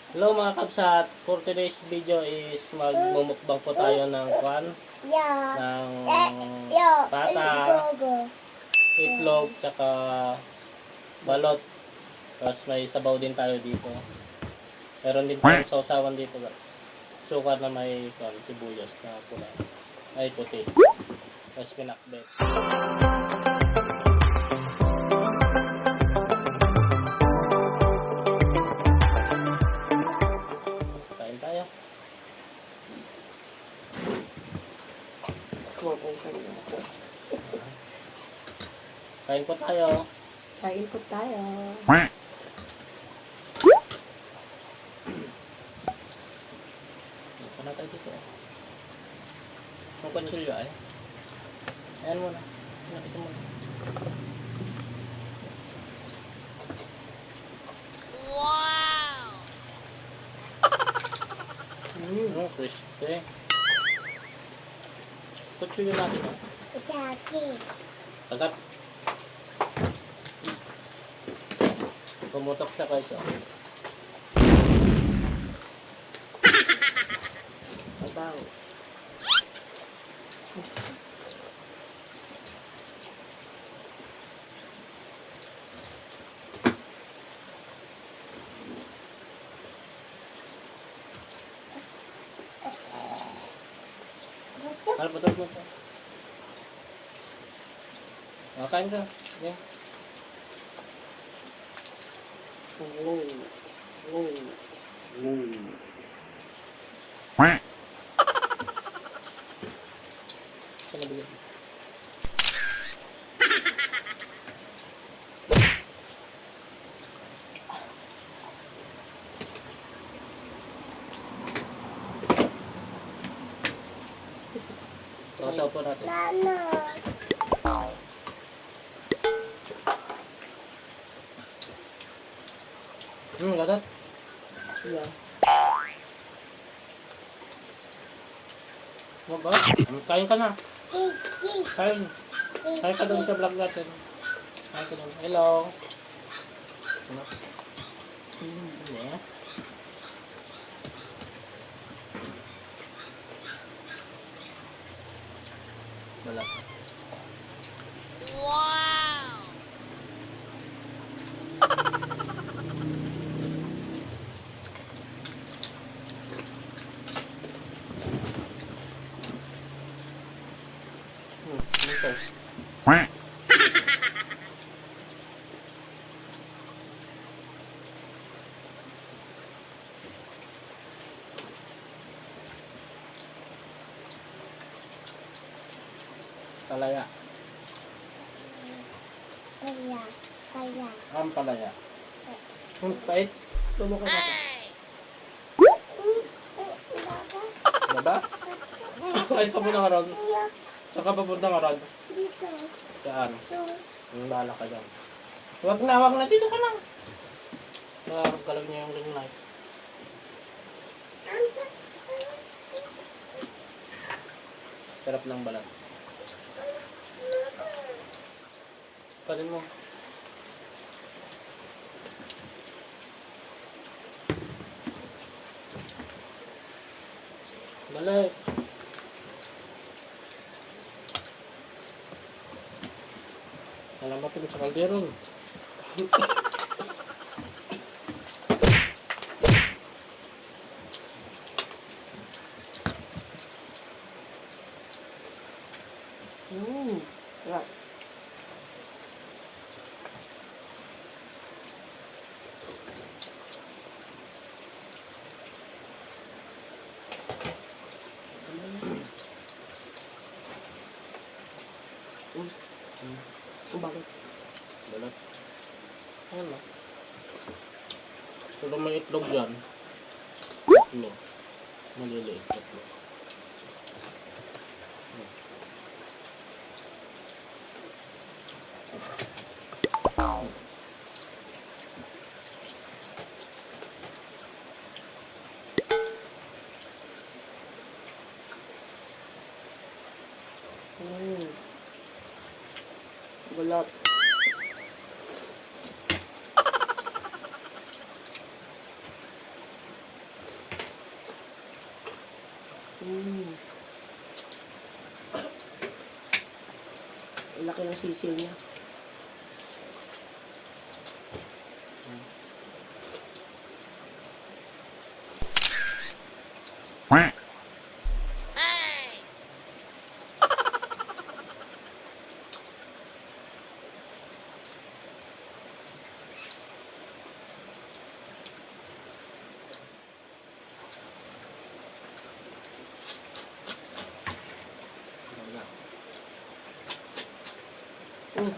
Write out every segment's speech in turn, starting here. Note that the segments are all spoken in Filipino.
Hello mga kabsat, for today's video is magmumukbang po tayo ng ng pata, itlog, tsaka balot. Tapos may sabaw din tayo dito. Meron din tayong sausawan dito guys. Suka na may sibuyas na pula. Ay puti. Tapos pinakbet. Kain po tayo. Kain po tayo. Ito na tayo dito. Ang kutsilyo ay. Ayan muna. Ito muna. Wow! Crispy. Kutsilyo natin. Agad. Pumutok siya guys. Mabaw. Ano putok mo ito? Kain ka. Okay. Sana bigyan. Sausaw po natin. Gatot. Yeah. Ba? Kain ka na. Kain. Kain ka doon sa vlog natin. Kain ka doon. Hello. Yeah. Wala. Wow! Ito. Palaya. Ang palaya. Pait. Tumukan natin. Diba? Kahit pa muna ka ron. Saka papunta ka ron. Saan? Bala ka dyan. Wag na. Dito ka lang. Galaw niya yung ring light. Sarap ng balat. Kanin mo. Balik. Salamat po sa kalderon. Sarap. Ang bago. Balat. Ayan na. Pero may itlog dyan. Itlog. Maliliit itlog. Balat. Mm. Ang laki ng sisil niya. Mm.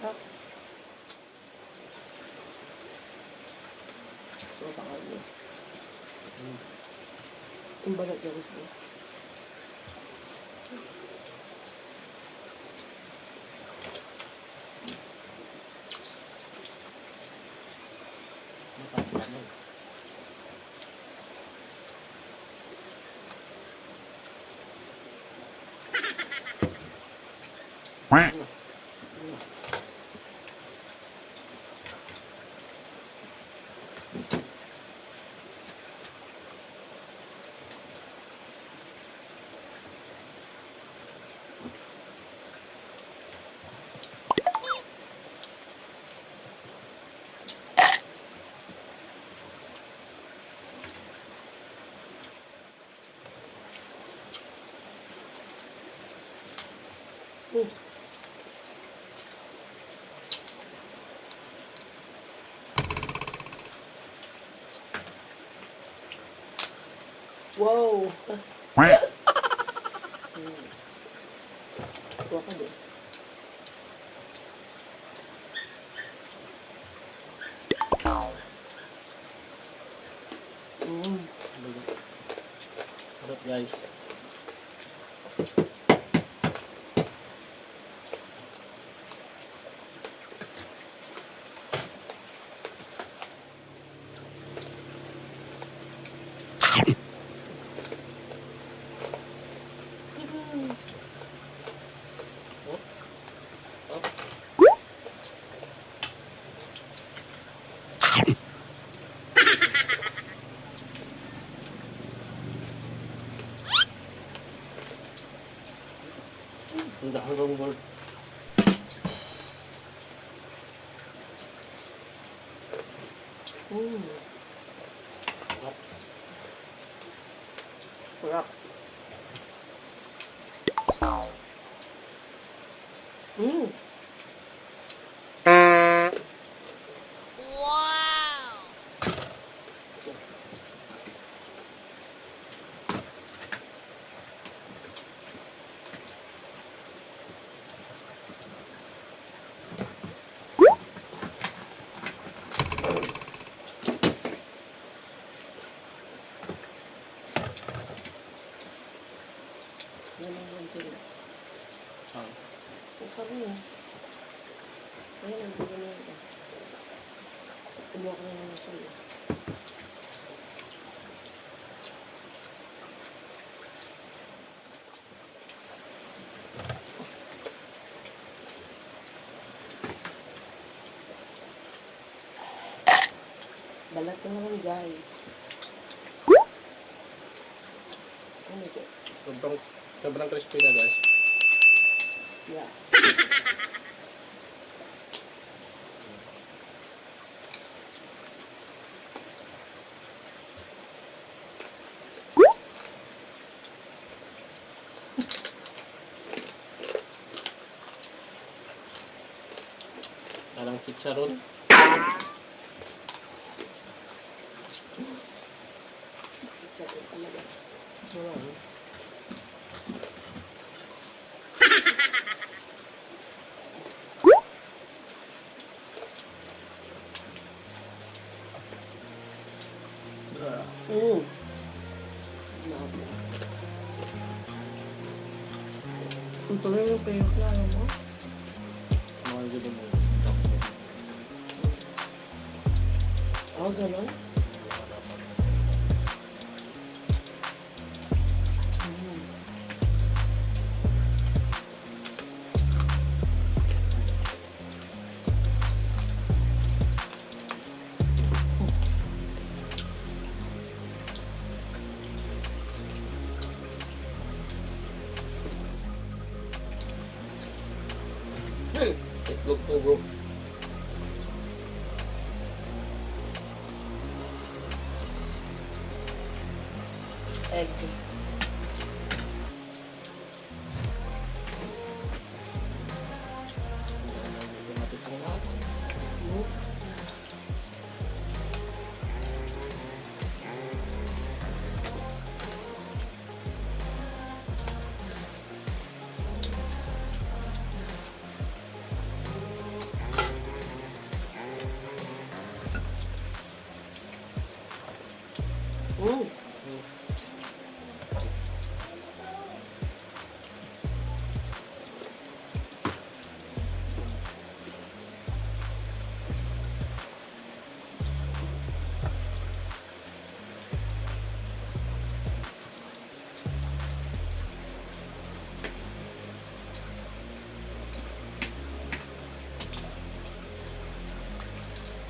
Ah. So, baka yun. Yung balat niya gusto. Mm. Wow! Kuha ka din. Sarap guys. Ang dami ng gold. Sarap. Mm. Yan ang ganito na. Ang sabi niya. Ayan, ang bigyan na ito. Kumuha ko na naman sa'yo. Balat ko naman guys. Ano ito? Sobrang crispy na guys. Yeah. Parang chicharon. Ito talaga. Mm. Ang tuloy yung payok na ano mo. Mga gano'n mo. Oh, gano'n? Itlog pugo. Egg. Mm.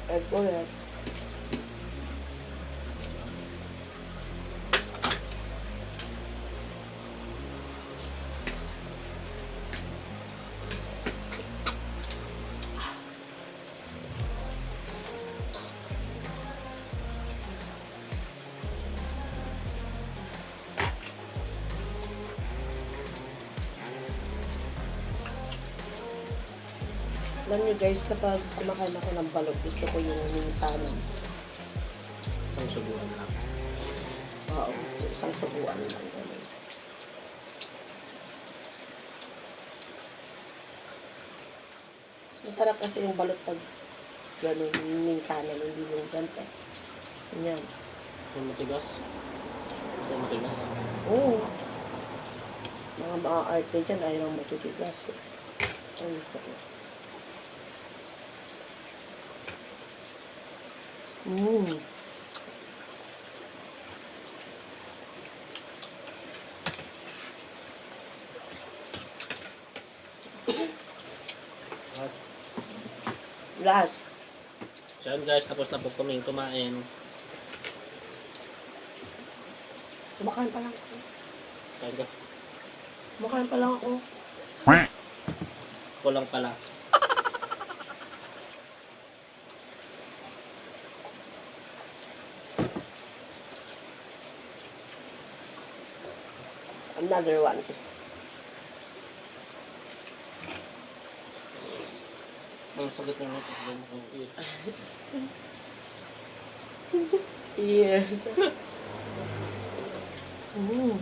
Egg ulit. Alam niyo guys, kapag kumakain ako ng balot, gusto ko yung minsanan. Ang subuan lang. Oo, isang subuan lang. Ganun. Masarap kasi yung balot pag gano'n, minsanan, hindi yung ganito. Yan. Yung matigas. Ito matigas. Oo. Mga arte dyan, ayaw matitigas. Ang gusto ko. Mmm. At, Last. so yun guys, tapos na po kaming kumain. Kumakain pa lang ako. Kain ka. Kumakain pa lang ako. Kulang pala. Another one. Ang sagot na ito. Yes. Mm.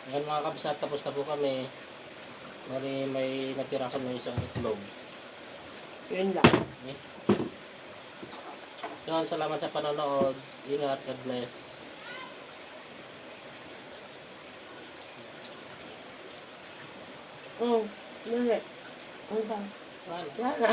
Ngayon mga kabisat, tapos na po kami. May natira kami isang itlog. Yun lang. Yun, salamat sa panonood. Ingat, God bless. Dali. Ano ba? Ano? Wala na.